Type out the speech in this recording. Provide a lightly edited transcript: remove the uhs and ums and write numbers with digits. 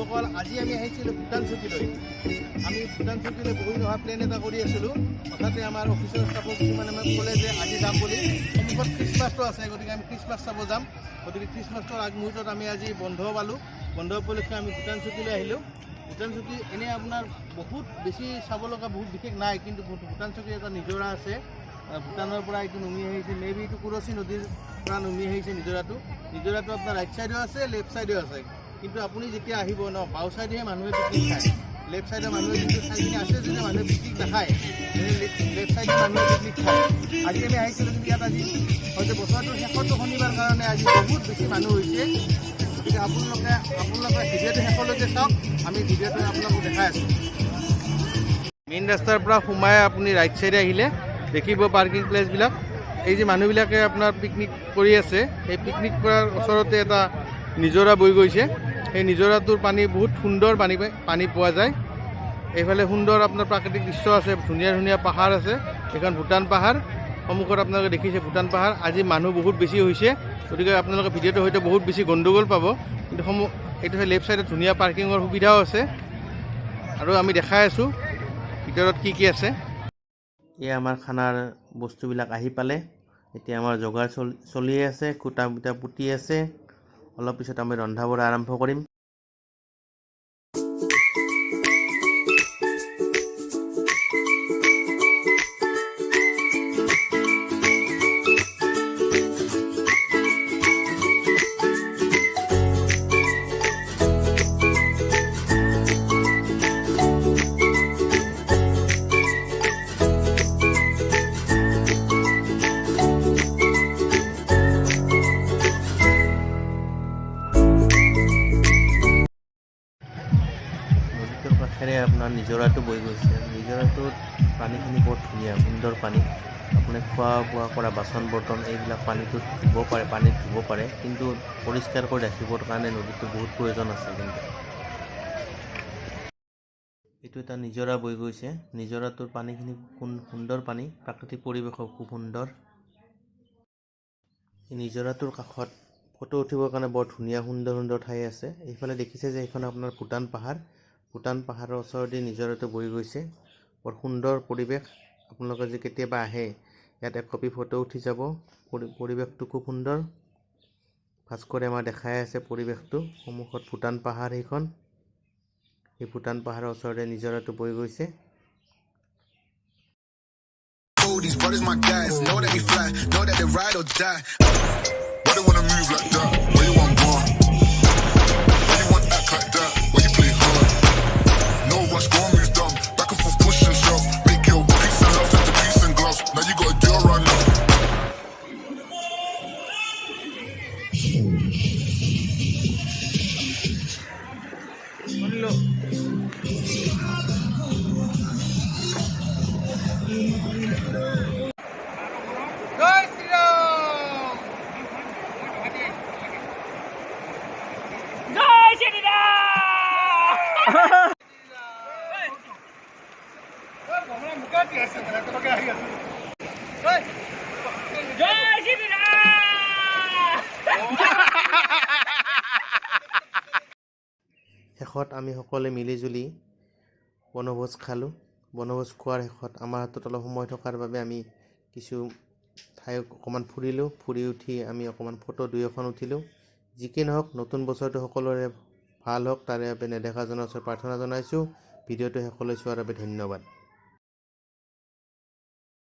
বন্ধুসকল, আজি আমি আহিছিলোঁ ভূটান চকীলৈ। আমি ভূটান চকীলৈ বহি অহা প্লেন এটা কৰি আছিলোঁ। হঠাতে আমাৰ অফিচৰ ষ্টাফৰ কিছুমানে আমাক ক'লে যে আজি যাম বুলি। সন্মুখত খ্ৰীষ্টমাছটো আছে, গতিকে আমি খ্ৰীষ্টমাছ চাব যাম। গতিকে খ্ৰীষ্টমাছৰ আগমুহূৰ্তত আমি আজি বন্ধ পালোঁ। বন্ধ উপলক্ষে আমি ভূটান চকীলৈ আহিলোঁ। ভূটান চকী এনেই আপোনাৰ বহুত বেছি চাব লগা বহুত বিশেষ নাই, কিন্তু ভূটান চকীৰ এটা নিজৰা আছে। ভূটানৰ পৰা এইটো নামি আহিছে, মেবি এইটো কুৰচী নদীৰ পৰা নামি আহিছে নিজৰাটো। নিজৰাটো আপোনাৰ ৰাইট ছাইডেও আছে, লেফ্ট ছাইডেও আছে। কিন্তু আপুনি যেতিয়া আহিব ন, বাওঁ ছাইডেহে মানুহে পিকনিক খায়। লেফ্ট ছাইডে মানুহে যিটো ঠাইখিনি আছে, যদি মানুহে পিকনিক নাখায়, লেফ্ট ছাইডে মানুহে পিকনিক খায়। আজি আমি আহিছিলোঁ, কিন্তু ইয়াত আজি হয়তো বছৰটোৰ শেষৰটো শনিবাৰ কাৰণে আজি বহুত বেছি মানুহ হৈছে। গতিকে আপোনালোকে ভিডিঅ'টো শেষলৈকে চাওক। আমি ভিডিঅ'টো আপোনালোকক দেখাই আছোঁ। মেইন ৰাস্তাৰ পৰা সোমাই আপুনি ৰাইট ছাইডে আহিলে দেখিব পাৰ্কিং প্লেচবিলাক। এই যে মানুহবিলাকে আপোনাৰ পিকনিক কৰি আছে, সেই পিকনিক কৰাৰ ওচৰতে এটা নিজৰা বৈ গৈছে। সেই নিজৰাটোৰ পানী বহুত সুন্দৰ পানী পোৱা যায়। এইফালে সুন্দৰ আপোনাৰ প্ৰাকৃতিক দৃশ্য আছে, ধুনীয়া ধুনীয়া পাহাৰ আছে। এইখন ভূটান পাহাৰ, সন্মুখত আপোনালোকে দেখিছে ভূটান পাহাৰ। আজি মানুহ বহুত বেছি হৈছে, গতিকে আপোনালোকে ভিডিঅ'টো হয়তো বহুত বেছি গণ্ডগোল পাব, কিন্তু এইটো লেফ্ট ছাইডত ধুনীয়া পাৰ্কিঙৰ সুবিধাও আছে। আৰু আমি দেখাই আছোঁ ভিতৰত কি কি আছে। এই আমাৰ খানাৰ বস্তুবিলাক আহি পালে। এতিয়া আমাৰ যোগাৰ চলি আছে, খুটা বুটা পুতি আছে। অলপ পিছত আমি ৰন্ধা বঢ়া আৰম্ভ কৰিম। কাষেৰে আপোনাৰ নিজৰাটো বৈ গৈছে। নিজৰাটোত পানীখিনি বৰ ধুনীয়া, সুন্দৰ পানী। আপুনি খোৱা বোৱা কৰা বাচন বৰ্তন এইবিলাক পানীত ধুব পাৰে, কিন্তু পৰিষ্কাৰ কৰি ৰাখিবৰ কাৰণে নদীটো বহুত প্ৰয়োজন আছে। কিন্তু এইটো এটা নিজৰা বৈ গৈছে। নিজৰাটোৰ পানীখিনি সুন্দৰ পানী, প্ৰাকৃতিক পৰিৱেশো খুব সুন্দৰ। এই নিজৰাটোৰ কাষত ফটো উঠিবৰ কাৰণে বৰ ধুনীয়া সুন্দৰ সুন্দৰ ঠাই আছে। এইফালে দেখিছে যে এইখন আপোনাৰ ভূটান পাহাৰ। ভূটান পাহাৰৰ ওচৰতে নিজৰাটো বৈ গৈছে। বৰ সুন্দৰ পৰিৱেশ। আপোনালোকে যদি কেতিয়াবা আহে, ইয়াত এক কপি ফটো উঠি যাব। পৰিৱেশটো খুব সুন্দৰ। ভাস্কৰে আমাৰ দেখাই আছে পৰিৱেশটো। সন্মুখত ভূটান পাহাৰ সেইখন। এই ভূটান পাহাৰৰ ওচৰতে নিজৰাটো বৈ গৈছে। These brothers my guys, know that they fly, know that they ride or die. Why they wanna move like that? Where you want gone? Why you want act like that? Why you play hard? No rush, go and move dumb. Back and forth, push and shove. Make your peace and love turn to peace and gloves. Now you gotta do it right now. শেষত আমি সকলোৱে মিলিজুলি বনভোজ খালোঁ। বনভোজ খোৱাৰ শেষত আমাৰ হাতত অলপ সময় থকাৰ বাবে আমি কিছু ঠাই অকণমান ফুৰিলোঁ। ফুৰি উঠি আমি অকণমান ফটো দুই এখন উঠিলোঁ। যি কি নহওক, নতুন বছৰটো সকলোৰে ভাল হওক, তাৰে বাবে নেদেখাজনৰ ওচৰত প্ৰাৰ্থনা জনাইছোঁ। ভিডিঅ'টো শেষলৈ চোৱাৰ বাবে ধন্যবাদ।